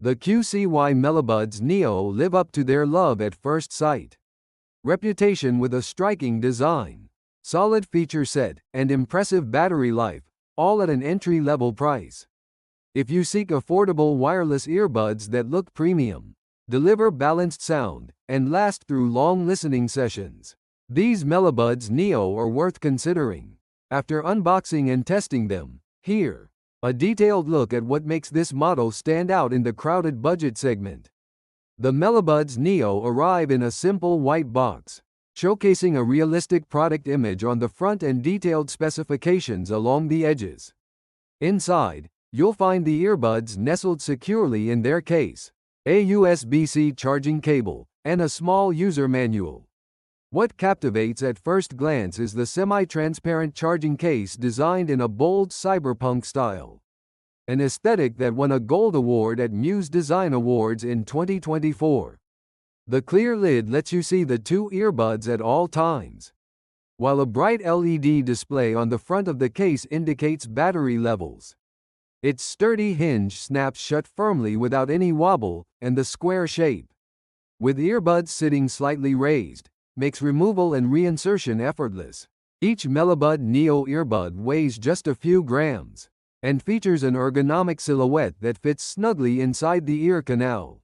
The QCY Melobuds Neo live up to their love at first sight. Reputation with a striking design, solid feature set, and impressive battery life, all at an entry-level price. If you seek affordable wireless earbuds that look premium, deliver balanced sound, and last through long listening sessions, these Melobuds Neo are worth considering. After unboxing and testing them, here a detailed look at what makes this model stand out in the crowded budget segment. The Melobuds Neo arrive in a simple white box, showcasing a realistic product image on the front and detailed specifications along the edges. Inside, you'll find the earbuds nestled securely in their case, a USB-C charging cable, and a small user manual. What captivates at first glance is the semi-transparent charging case designed in a bold cyberpunk style, an aesthetic that won a Gold Award at Muse Design Awards in 2024. The clear lid lets you see the two earbuds at all times, while a bright LED display on the front of the case indicates battery levels. Its sturdy hinge snaps shut firmly without any wobble, and the square shape, with earbuds sitting slightly raised, makes removal and reinsertion effortless. Each Melobud Neo earbud weighs just a few grams, and features an ergonomic silhouette that fits snugly inside the ear canal.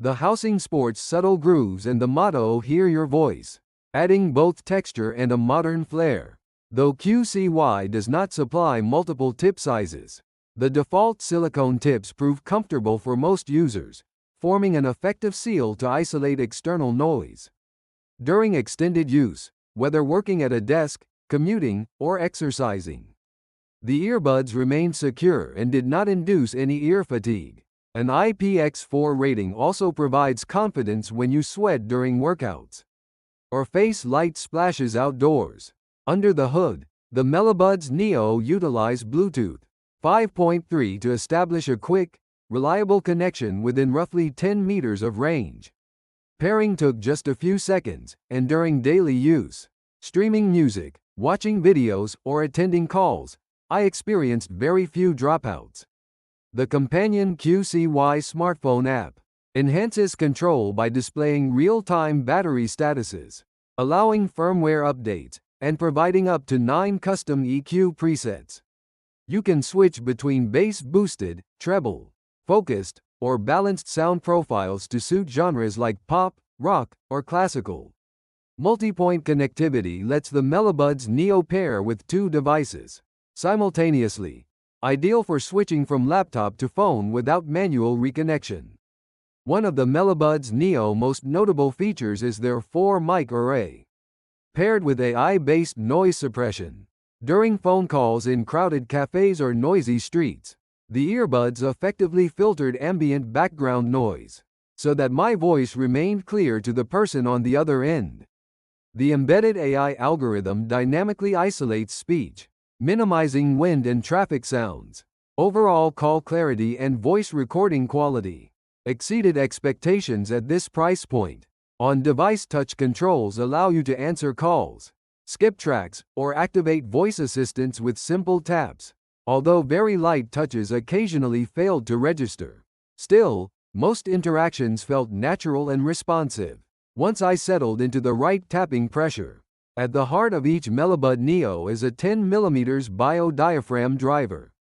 The housing sports subtle grooves and the motto "Hear Your Voice," adding both texture and a modern flair. Though QCY does not supply multiple tip sizes, the default silicone tips prove comfortable for most users, forming an effective seal to isolate external noise. During extended use, whether working at a desk, commuting, or exercising, the earbuds remained secure and did not induce any ear fatigue. An IPX4 rating also provides confidence when you sweat during workouts or face light splashes outdoors. Under the hood, the Melobuds Neo utilize Bluetooth 5.3 to establish a quick, reliable connection within roughly 10 meters of range. Pairing took just a few seconds, and during daily use, streaming music, watching videos, or attending calls, I experienced very few dropouts. The companion QCY smartphone app enhances control by displaying real-time battery statuses, allowing firmware updates, and providing up to 9 custom EQ presets. You can switch between bass-boosted, treble, focused, or balanced sound profiles to suit genres like pop, rock, or classical. Multi-point connectivity lets the Melobuds Neo pair with 2 devices simultaneously, ideal for switching from laptop to phone without manual reconnection. One of the Melobuds Neo most notable features is their 4-mic array, paired with AI-based noise suppression. During phone calls in crowded cafes or noisy streets, the earbuds effectively filtered ambient background noise, so that my voice remained clear to the person on the other end. The embedded AI algorithm dynamically isolates speech, minimizing wind and traffic sounds. Overall call clarity and voice recording quality exceeded expectations at this price point. On-device touch controls allow you to answer calls, skip tracks, or activate voice assistants with simple taps. Although very light touches occasionally failed to register, still, most interactions felt natural and responsive. Once I settled into the right tapping pressure, at the heart of each Melobud Neo is a 10mm bio-diaphragm driver,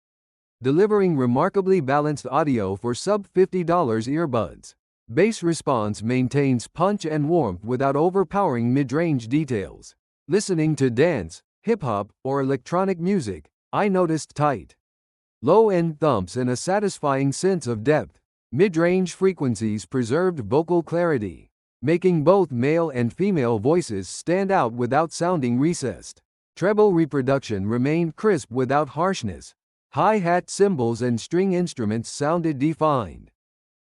delivering remarkably balanced audio for sub-$50 earbuds. Bass response maintains punch and warmth without overpowering mid-range details. Listening to dance, hip-hop, or electronic music, I noticed tight, low-end thumps and a satisfying sense of depth. Mid-range frequencies preserved vocal clarity, making both male and female voices stand out without sounding recessed. Treble reproduction remained crisp without harshness. Hi-hat cymbals and string instruments sounded defined,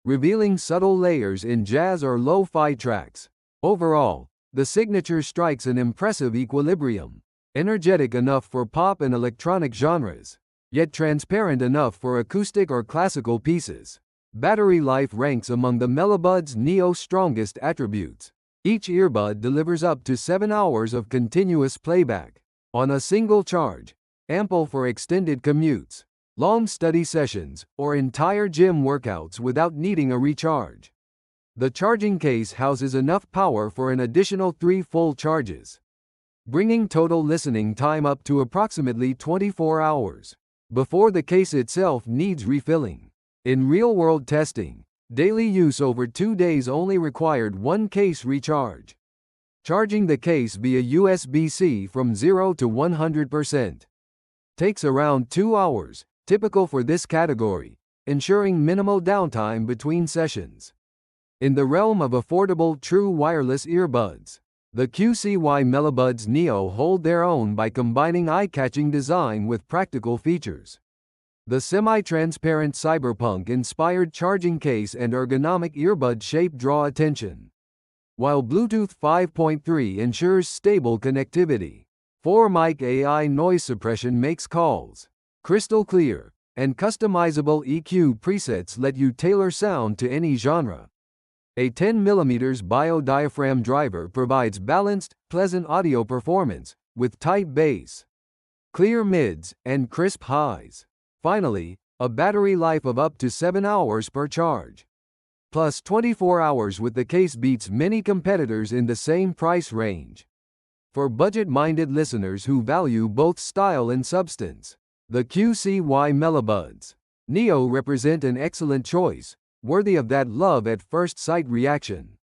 revealing subtle layers in jazz or lo-fi tracks. Overall, the signature strikes an impressive equilibrium, energetic enough for pop and electronic genres, yet transparent enough for acoustic or classical pieces. Battery life ranks among the Melobuds Neo's strongest attributes. Each earbud delivers up to 7 hours of continuous playback on a single charge, ample for extended commutes. long study sessions, or entire gym workouts without needing a recharge. The charging case houses enough power for an additional 3 full charges, bringing total listening time up to approximately 24 hours before the case itself needs refilling. In real-world testing, daily use over 2 days only required 1 case recharge. Charging the case via USB-C from 0 to 100% takes around 2 hours, typical for this category, ensuring minimal downtime between sessions. In the realm of affordable true wireless earbuds, the QCY Melobuds Neo hold their own by combining eye-catching design with practical features. The semi-transparent cyberpunk-inspired charging case and ergonomic earbud shape draw attention, while Bluetooth 5.3 ensures stable connectivity. 4-mic AI noise suppression makes calls crystal clear, and customizable EQ presets let you tailor sound to any genre. A 10mm biodiaphragm driver provides balanced, pleasant audio performance, with tight bass, clear mids, and crisp highs. Finally, a battery life of up to 7 hours per charge, plus 24 hours with the case beats many competitors in the same price range. For budget-minded listeners who value both style and substance, the QCY Melobuds Neo represent an excellent choice, worthy of that love at first sight reaction.